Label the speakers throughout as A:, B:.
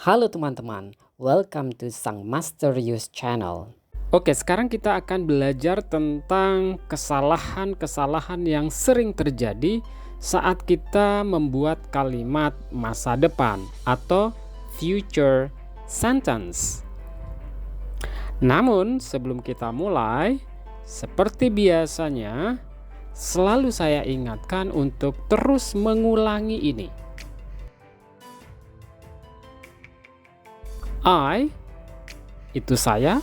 A: Halo teman-teman, welcome to Sang Master Use Channel. Oke, sekarang kita akan belajar tentang kesalahan-kesalahan yang sering terjadi saat kita membuat kalimat masa depan atau future sentence. Namun, sebelum kita mulai, seperti biasanya, selalu saya ingatkan untuk terus mengulangi ini. I, itu saya.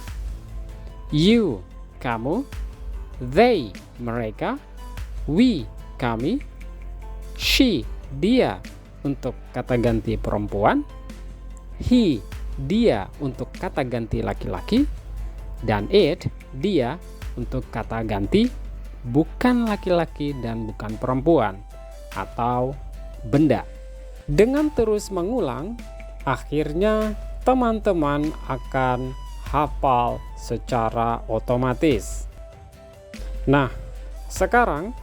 A: You, kamu. They, mereka. We, kami. She, dia, untuk kata ganti perempuan. He, dia, untuk kata ganti laki-laki. Dan it, dia, untuk kata ganti bukan laki-laki dan bukan perempuan atau benda. Dengan terus mengulang, akhirnya teman-teman akan hafal secara otomatis. Nah, sekarang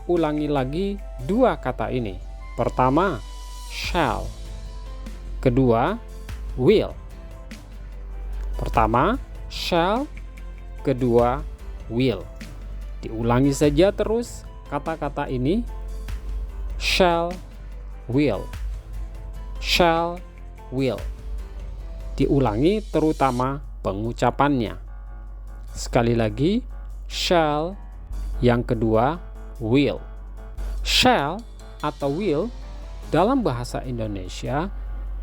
A: ulangi lagi dua kata ini. Pertama, shall. Kedua, will. Pertama, shall. Kedua, will. Diulangi saja terus kata-kata ini. Shall, will. Shall, will. Diulangi terutama pengucapannya. Sekali lagi, shall. Yang kedua, will. Shall atau will dalam bahasa Indonesia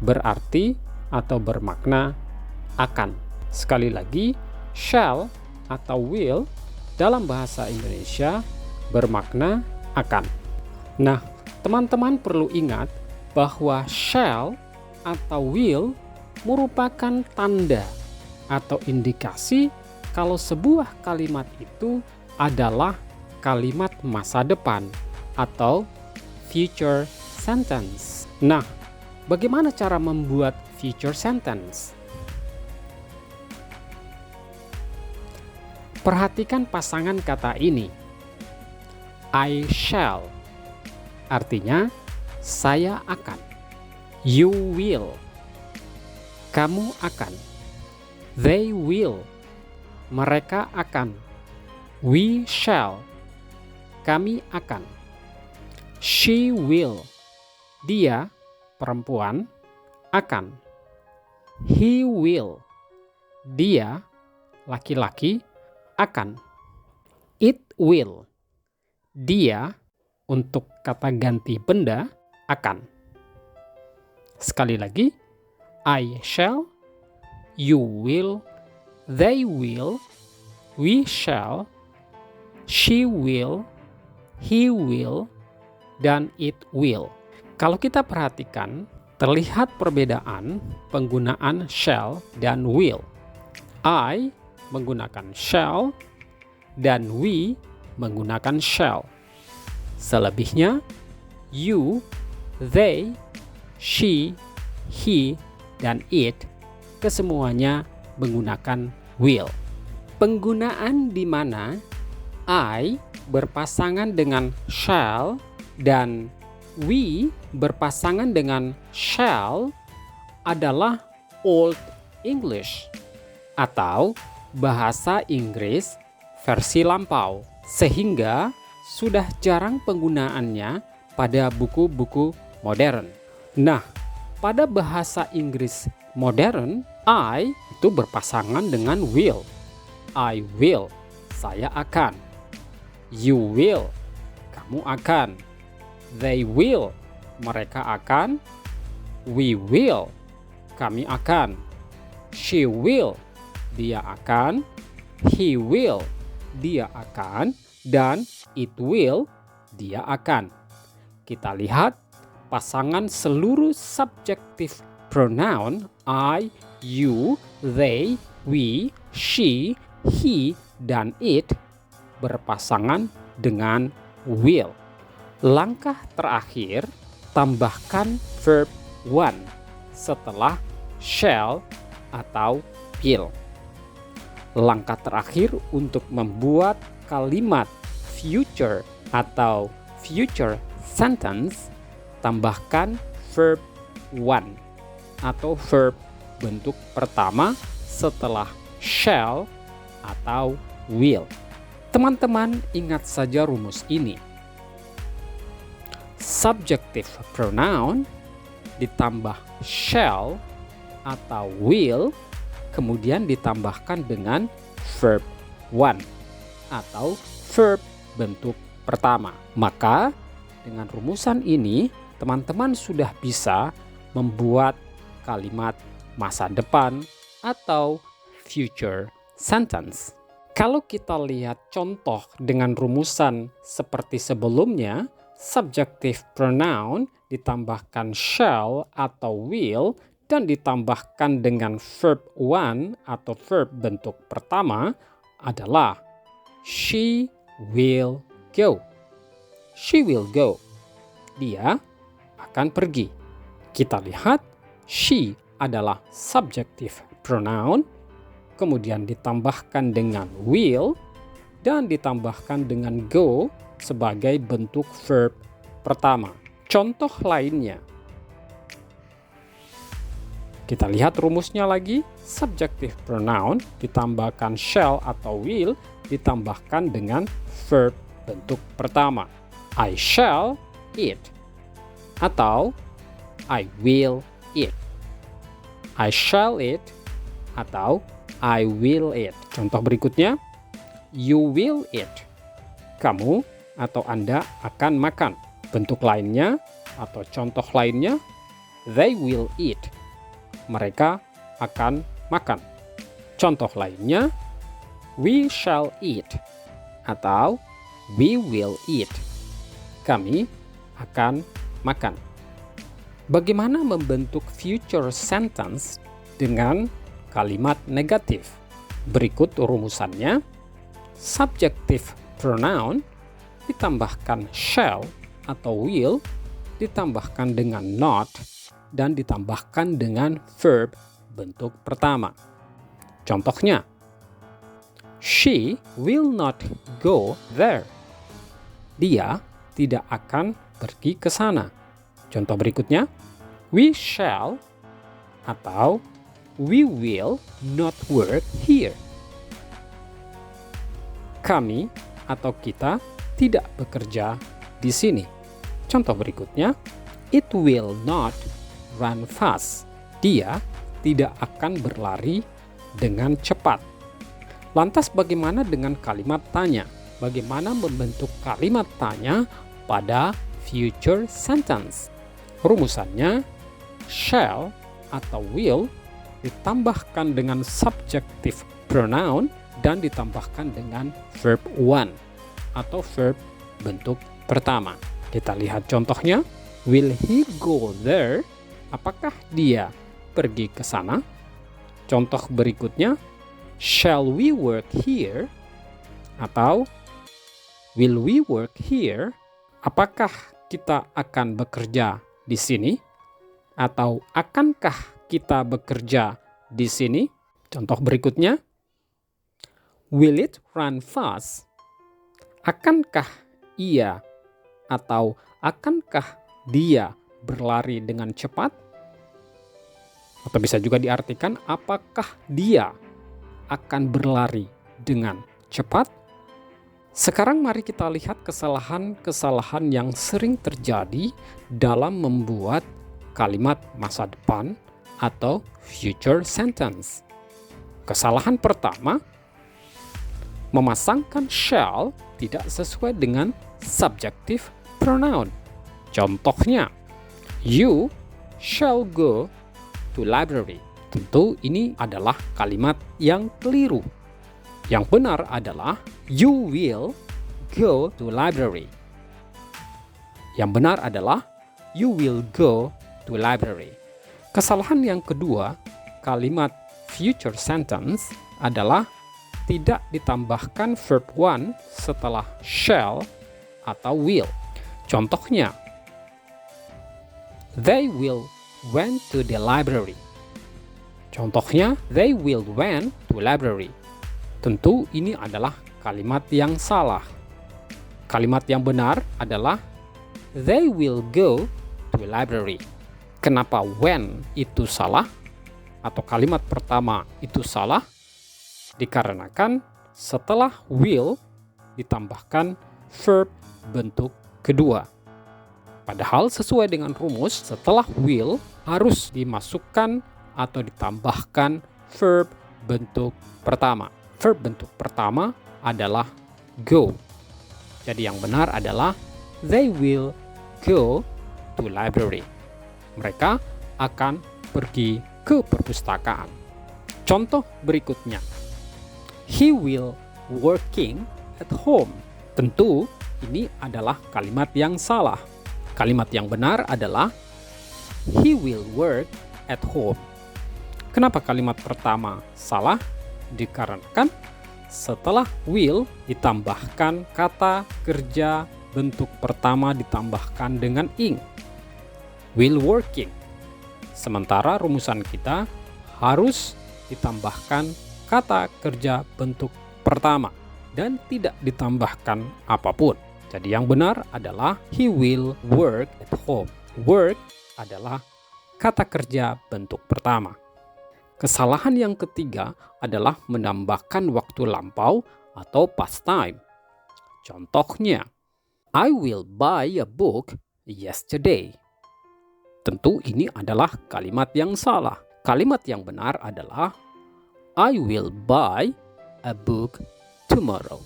A: berarti atau bermakna akan. Sekali lagi, shall atau will dalam bahasa Indonesia bermakna akan. Nah, teman-teman perlu ingat bahwa shall atau will merupakan tanda atau indikasi kalau sebuah kalimat itu adalah kalimat masa depan atau future sentence. Nah, bagaimana cara membuat future sentence? Perhatikan pasangan kata ini. I shall, artinya saya akan. You will, kamu akan. They will, mereka akan. We shall, kami akan. She will, dia, perempuan, akan. He will, dia, laki-laki, akan. It will, dia, untuk kata ganti benda, akan. Sekali lagi, I shall, you will, they will, we shall, she will, he will, dan it will. Kalau kita perhatikan, terlihat perbedaan penggunaan shall dan will. I menggunakan shall dan we menggunakan shall. Selebihnya, you, they, she, he, dan it kesemuanya menggunakan will. Penggunaan di mana I berpasangan dengan shall dan we berpasangan dengan shall adalah Old English atau bahasa Inggris versi lampau, sehingga sudah jarang penggunaannya pada buku-buku modern. Nah, pada bahasa Inggris modern, I itu berpasangan dengan will. I will, saya akan. You will, kamu akan. They will, mereka akan. We will, kami akan. She will, dia akan. He will, dia akan. Dan it will, dia akan. Kita lihat pasangan seluruh subjektif pronoun I, you, they, we, she, he, dan it berpasangan dengan will. Langkah terakhir, tambahkan verb one setelah shall atau will. Langkah terakhir untuk membuat kalimat future atau future sentence, tambahkan verb one. atau verb bentuk pertama setelah shall atau will. Teman-teman ingat saja rumus ini. Subjective pronoun ditambah shall atau will, kemudian ditambahkan dengan verb one atau verb bentuk pertama. Maka dengan rumusan ini teman-teman sudah bisa membuat kalimat masa depan atau future sentence. Kalau kita lihat contoh dengan rumusan seperti sebelumnya, subjective pronoun ditambahkan shall atau will dan ditambahkan dengan verb one atau verb bentuk pertama adalah she will go. She will go. Dia akan pergi. Kita lihat she adalah subjective pronoun, kemudian ditambahkan dengan will dan ditambahkan dengan go sebagai bentuk verb pertama. Contoh lainnya. Kita lihat rumusnya lagi, subjective pronoun ditambahkan shall atau will ditambahkan dengan verb bentuk pertama. I shall eat atau I will eat. I shall eat atau I will eat. Contoh berikutnya, you will eat. Kamu atau Anda akan makan. Bentuk lainnya atau contoh lainnya, they will eat. Mereka akan makan. Contoh lainnya, we shall eat atau we will eat. Kami akan makan. Bagaimana membentuk future sentence dengan kalimat negatif? Berikut rumusannya. Subjective pronoun ditambahkan shall atau will, ditambahkan dengan not, dan ditambahkan dengan verb bentuk pertama. Contohnya, she will not go there. Dia tidak akan pergi ke sana. Contoh berikutnya, we shall atau we will not work here. Kami atau kita tidak bekerja di sini. Contoh berikutnya, it will not run fast. Dia tidak akan berlari dengan cepat. Lantas bagaimana dengan kalimat tanya? Bagaimana membentuk kalimat tanya pada future sentence? Rumusannya, shall atau will ditambahkan dengan subjective pronoun dan ditambahkan dengan verb one atau verb bentuk pertama. Kita lihat contohnya. Will he go there? Apakah dia pergi ke sana? Contoh berikutnya, shall we work here? Atau will we work here? Apakah kita akan bekerja di sini? Atau akankah kita bekerja di sini? Contoh berikutnya, will it run fast? Akankah ia atau akankah dia berlari dengan cepat? Atau bisa juga diartikan, apakah dia akan berlari dengan cepat? Sekarang mari kita lihat kesalahan-kesalahan yang sering terjadi dalam membuat kalimat masa depan atau future sentence. Kesalahan pertama, memasangkan shall tidak sesuai dengan subjective pronoun. Contohnya, you shall go to library. Tentu ini adalah kalimat yang keliru. Yang benar adalah you will go to library. Yang benar adalah you will go to library. Kesalahan yang kedua, kalimat future sentence adalah tidak ditambahkan verb one setelah shall atau will. Contohnya, they will went to the library. Contohnya, they will went to library. Tentu ini adalah kalimat yang salah. Kalimat yang benar adalah they will go to library. Kenapa when itu salah atau kalimat pertama itu salah? Dikarenakan setelah will ditambahkan verb bentuk kedua. Padahal sesuai dengan rumus, setelah will harus dimasukkan atau ditambahkan verb bentuk pertama. Verb bentuk pertama adalah go. Jadi yang benar adalah they will go to library. Mereka akan pergi ke perpustakaan. Contoh berikutnya. He will working at home. Tentu ini adalah kalimat yang salah. Kalimat yang benar adalah he will work at home. Kenapa kalimat pertama salah? Dikarenakan setelah will ditambahkan kata kerja bentuk pertama ditambahkan dengan ing. Will working. Sementara rumusan kita harus ditambahkan kata kerja bentuk pertama dan tidak ditambahkan apapun. Jadi yang benar adalah he will work at home. Work adalah kata kerja bentuk pertama. Kesalahan yang ketiga adalah menambahkan waktu lampau atau past time. Contohnya, I will buy a book yesterday. Tentu ini adalah kalimat yang salah. Kalimat yang benar adalah I will buy a book tomorrow.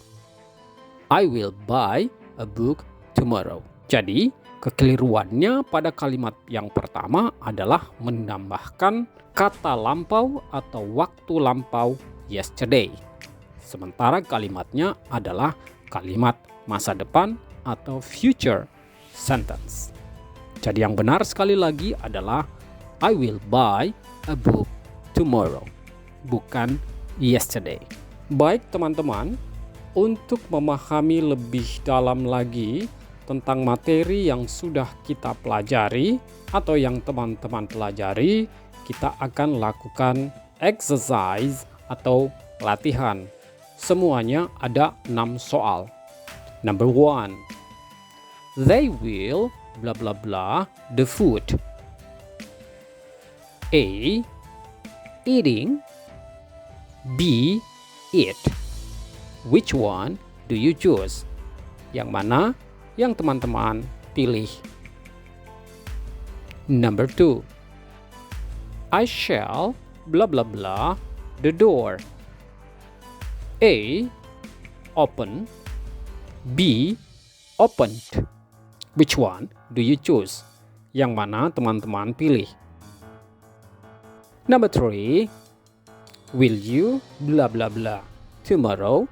A: I will buy a book tomorrow. Jadi, kekeliruannya pada kalimat yang pertama adalah menambahkan kata lampau atau waktu lampau yesterday. Sementara kalimatnya adalah kalimat masa depan atau future sentence. Jadi yang benar sekali lagi adalah I will buy a book tomorrow, bukan yesterday. Baik teman-teman, untuk memahami lebih dalam lagi tentang materi yang sudah kita pelajari atau yang teman-teman pelajari, kita akan lakukan exercise atau latihan. Semuanya ada 6 soal. Number 1. They will blah blah blah the food. A. Eating. B. Eat. Which one do you choose? Yang mana yang teman-teman pilih? Number 2. I shall blah blah blah the door. A. Open. B. Opened. Which one do you choose? Yang mana teman-teman pilih? Number 3. Will you blah blah blah tomorrow?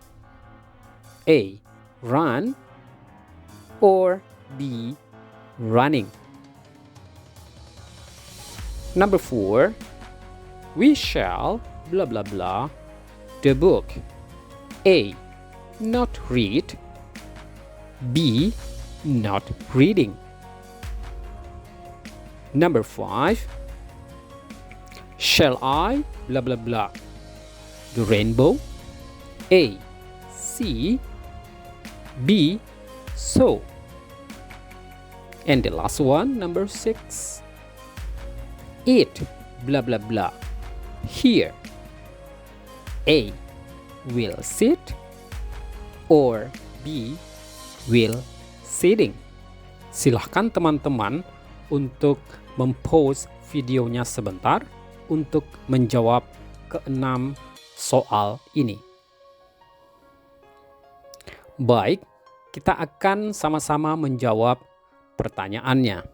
A: A. Run. Or B. Running. Number 4. We shall blah blah blah the book. A. Not read. B. Not reading. Number 5. Shall I blah blah blah the rainbow? A. See. B. So. And the last one, number 6. Eat blah blah blah here. A. Will sit. Or B. Will sitting. Silahkan teman-teman untuk mempost videonya sebentar untuk menjawab ke-6 soal ini. Baik, kita akan sama-sama menjawab pertanyaannya.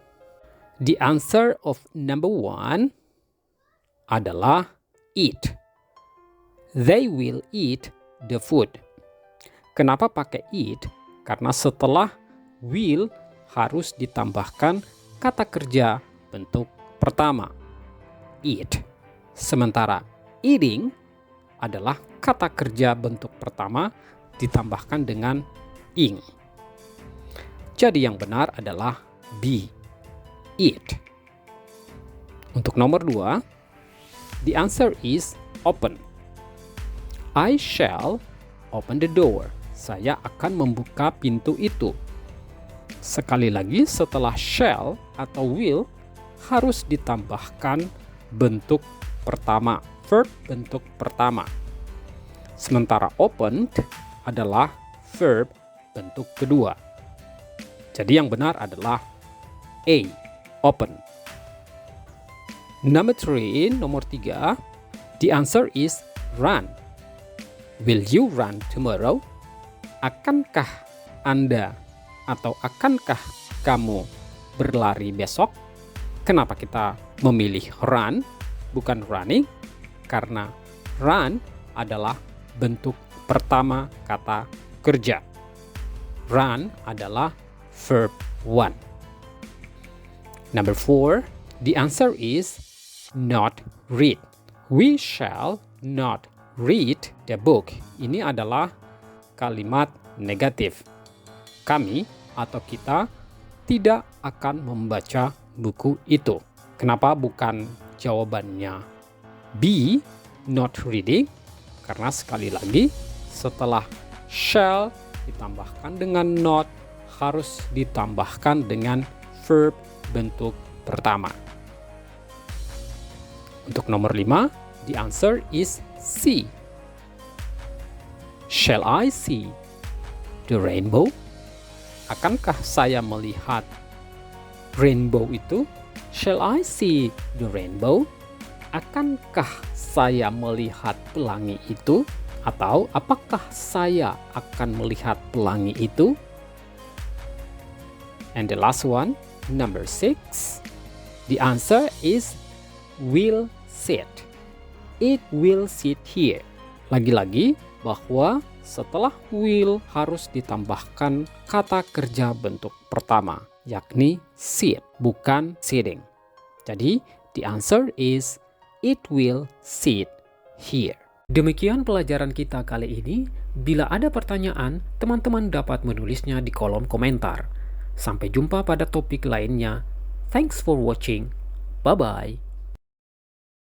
A: The answer of number 1 adalah eat. They will eat the food. Kenapa pakai eat? Karena setelah will harus ditambahkan kata kerja bentuk pertama, eat. Sementara eating adalah kata kerja bentuk pertama ditambahkan dengan ing. Jadi yang benar adalah B, eat. Untuk nomor 2, the answer is open. I shall open the door. Saya akan membuka pintu itu. Sekali lagi, setelah shall atau will harus ditambahkan bentuk pertama, verb bentuk pertama. Sementara opened adalah verb bentuk kedua. Jadi yang benar adalah A, open. Nomor 3, the answer is run. Will you run tomorrow? Akankah Anda atau akankah kamu berlari besok? Kenapa kita memilih run bukan running? Karena run adalah bentuk pertama kata kerja. Run adalah verb 1. Number 4, the answer is not read. We shall not read the book. Ini adalah kalimat negatif. Kami atau kita tidak akan membaca buku itu. Kenapa bukan jawabannya B, not reading? Karena sekali lagi setelah shall ditambahkan dengan not harus ditambahkan dengan verb bentuk pertama. Untuk nomor 5, the answer is C. Shall I see the rainbow? Akankah saya melihat rainbow itu? Shall I see the rainbow? Akankah saya melihat pelangi itu? Atau apakah saya akan melihat pelangi itu? And the last one, number 6, the answer is will sit. It will sit here. Lagi-lagi bahwa setelah will harus ditambahkan kata kerja bentuk pertama, yakni sit, bukan sitting. Jadi, the answer is it will sit here. Demikian pelajaran kita kali ini. Bila ada pertanyaan, teman-teman dapat menulisnya di kolom komentar. Sampai jumpa pada topik lainnya. Thanks for watching. Bye-bye.